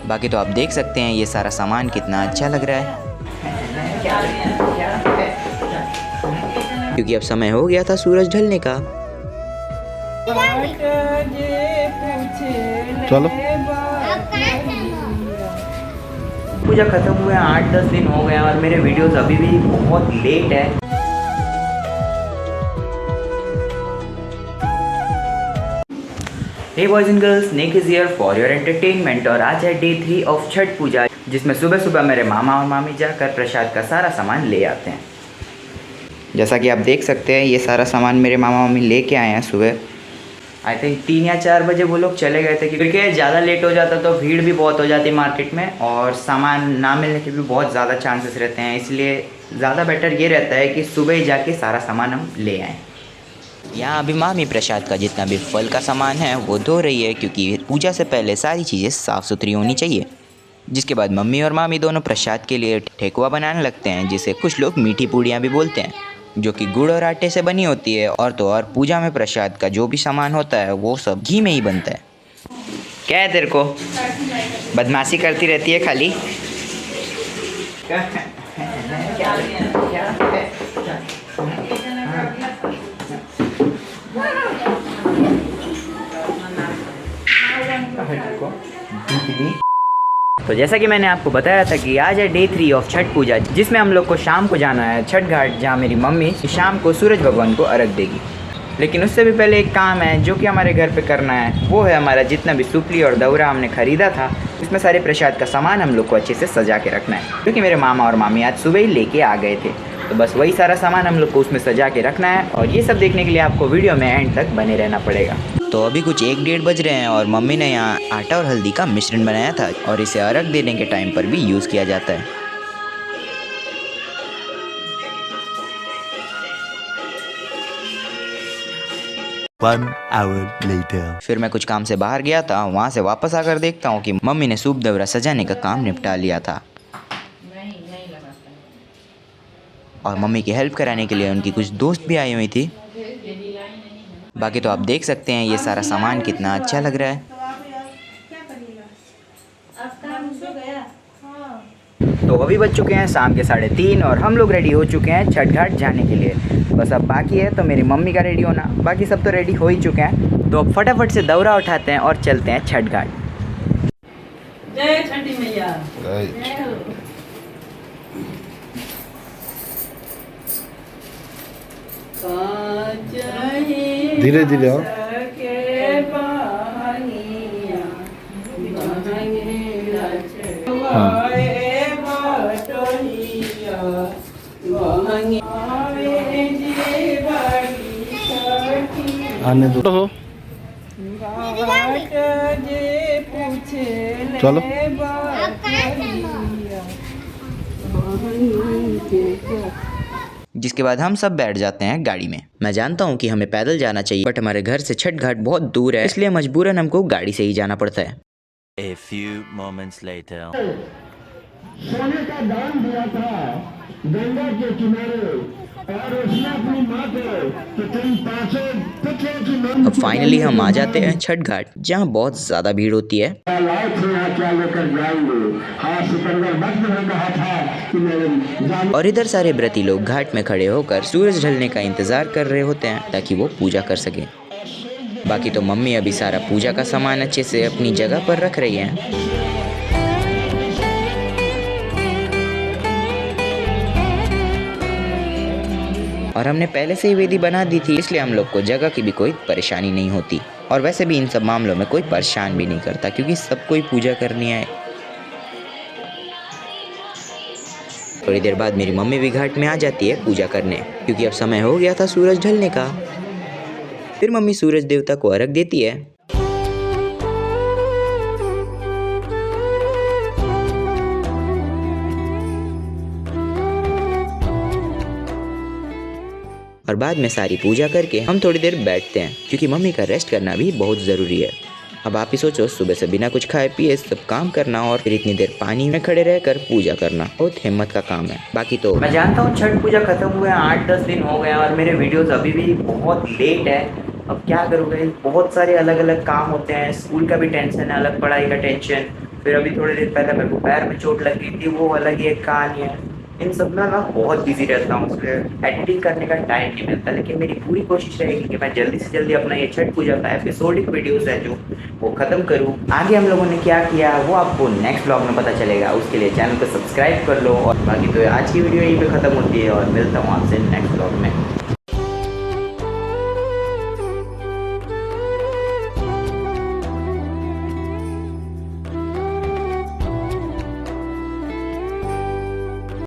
बाकी तो आप देख सकते हैं ये सारा सामान कितना अच्छा लग रहा है, क्योंकि अब समय हो गया था सूरज ढलने का। चलो पूजा खत्म हुए 8-10 दिन हो गए और मेरे वीडियोस अभी भी बहुत लेट है। Hey boys and girls, Nek is here for your entertainment. और आज है डे 3 ऑफ छठ पूजा, जिसमें सुबह सुबह मेरे मामा और मामी जाकर प्रसाद का सारा सामान ले आते हैं। जैसा कि आप देख सकते हैं ये सारा सामान मेरे मामा मामी लेके आए हैं सुबह। आई थिंक 3 या 4 बजे वो लोग चले गए थे, क्योंकि ज़्यादा लेट हो जाता तो भीड़ भी बहुत हो जाती मार्केट में और सामान ना मिलने के भी बहुत ज़्यादा चांसेस रहते हैं। इसलिए ज़्यादा बेटर ये रहता है कि सुबह ही जाके सारा सामान हम ले आएँ। यहाँ अभी मामी प्रसाद का जितना भी फल का सामान है वो धो रही है, क्योंकि पूजा से पहले सारी चीज़ें साफ़ सुथरी होनी चाहिए। जिसके बाद मम्मी और मामी दोनों प्रसाद के लिए ठेकुआ बनाने लगते हैं, जिसे कुछ लोग मीठी पूड़ियाँ भी बोलते हैं, जो कि गुड़ और आटे से बनी होती है। और तो और पूजा में प्रसाद का जो भी सामान होता है वो सब घी में ही बनता है। क्या है तेरे को, बदमाशी करती रहती है खाली। तो जैसा कि मैंने आपको बताया था कि आज है डे 3 ऑफ छठ पूजा, जिसमें हम लोग को शाम को जाना है छठ घाट, जहाँ मेरी मम्मी शाम को सूरज भगवान को अर्घ देगी। लेकिन उससे भी पहले एक काम है जो कि हमारे घर पे करना है, वो है हमारा जितना भी सुपली और दौरा हमने ख़रीदा था, इसमें सारे प्रसाद का सामान हम लोग को अच्छे से सजा के रखना है, क्योंकि मेरे मामा और मामी आज सुबह ही लेके आ गए थे। तो बस वही सारा सामान हम लोग को उसमें सजा के रखना है, और ये सब देखने के लिए आपको वीडियो में एंड तक बने रहना पड़ेगा। तो अभी कुछ 1-1:30 बज रहे हैं और मम्मी ने यहाँ आटा और हल्दी का मिश्रण बनाया था, और इसे अर्घ देने के टाइम पर भी यूज़ किया जाता है। One hour later. फिर मैं कुछ काम से बाहर गया था, वहाँ से वापस आकर देखता हूँ कि मम्मी ने सूप दवरा सजाने का काम निपटा लिया था। और मम्मी की हेल्प कराने के लिए उनकी कुछ दोस्त भी आई हुई थी। बाकी तो आप देख सकते हैं ये सारा सामान कितना अच्छा लग रहा है। तो अभी बज चुके हैं शाम के 3:30 और हम लोग रेडी हो चुके हैं छठ घाट जाने के लिए। बस अब बाकी है तो मेरी मम्मी का रेडी होना, बाकी सब तो रेडी हो ही चुके हैं। तो अब फटाफट से दौरा उठाते हैं और चलते हैं छठ घाट। जय छठी मैया। धीरे धीरे आओ। हाँ। आने दो। चलो जिसके बाद हम सब बैठ जाते हैं गाड़ी में। मैं जानता हूँ कि हमें पैदल जाना चाहिए, बट हमारे घर से छठ घाट बहुत दूर है, इसलिए मजबूरन हमको गाड़ी से ही जाना पड़ता है। A few moments later. सोने का दान दिया था गंगा के किनारे और उसने अपनी माँ को तुम पांचों पुत्रों की मां। अब फाइनली हम आ जाते हैं छठ घाट, जहाँ बहुत ज़्यादा भीड़ होती है। क्या लेकर जाएंगे? हाँ, सिकंदर वक्त ने कहा था कि मैं। और इधर सारे व्रती लोग घाट में खड़े होकर सूरज ढलने का इंतजार कर रहे होते हैं, ताकि वो पूजा कर सकें। बाकी तो मम्मी अभी सारा पूजा का सामान अच्छे से अपनी जगह पर रख रही हैं। और हमने पहले से ही वेदी बना दी थी, इसलिए हम लोग को जगह की भी कोई परेशानी नहीं होती। और वैसे भी इन सब मामलों में कोई परेशान भी नहीं करता, क्योंकि सबको ही पूजा करनी है। थोड़ी देर बाद मेरी मम्मी भी घाट में आ जाती है पूजा करने, क्योंकि अब समय हो गया था सूरज ढलने का। फिर मम्मी सूरज देवता को अर्घ देती है। और बाद में सारी पूजा करके हम थोड़ी देर बैठते हैं, क्योंकि मम्मी का रेस्ट करना भी बहुत ज़रूरी है। अब आप ही सोचो, सुबह से बिना कुछ खाए पिए सब काम करना और फिर इतनी देर पानी में खड़े रहकर पूजा करना बहुत हिम्मत का काम है। बाकी तो मैं जानता हूँ छठ पूजा खत्म हुए 8-10 दिन हो गए और मेरे वीडियोस अभी भी बहुत लेट है। अब क्या करूँगा, बहुत सारे अलग अलग काम होते हैं, स्कूल का भी टेंशन है, अलग पढ़ाई का टेंशन, फिर अभी थोड़ी देर पहले मेरे को पैर में चोट लग गई थी, वो अलग ही एक कहानी है। इन सब में मैं बहुत बिजी रहता हूँ, इसलिए एडिटिंग करने का टाइम नहीं मिलता। लेकिन मेरी पूरी कोशिश रहेगी कि मैं जल्दी से जल्दी अपना ये छठ पूजा का एपिसोडिक वीडियोस है जो वो ख़त्म करूँ। आगे हम लोगों ने क्या किया वो आपको नेक्स्ट ब्लॉग में पता चलेगा। उसके लिए चैनल को सब्सक्राइब कर लो। और बाकी तो आज की वीडियो यहीं पे ख़त्म होती है और मिलता हूँ आपसे नेक्स्ट ब्लॉग में।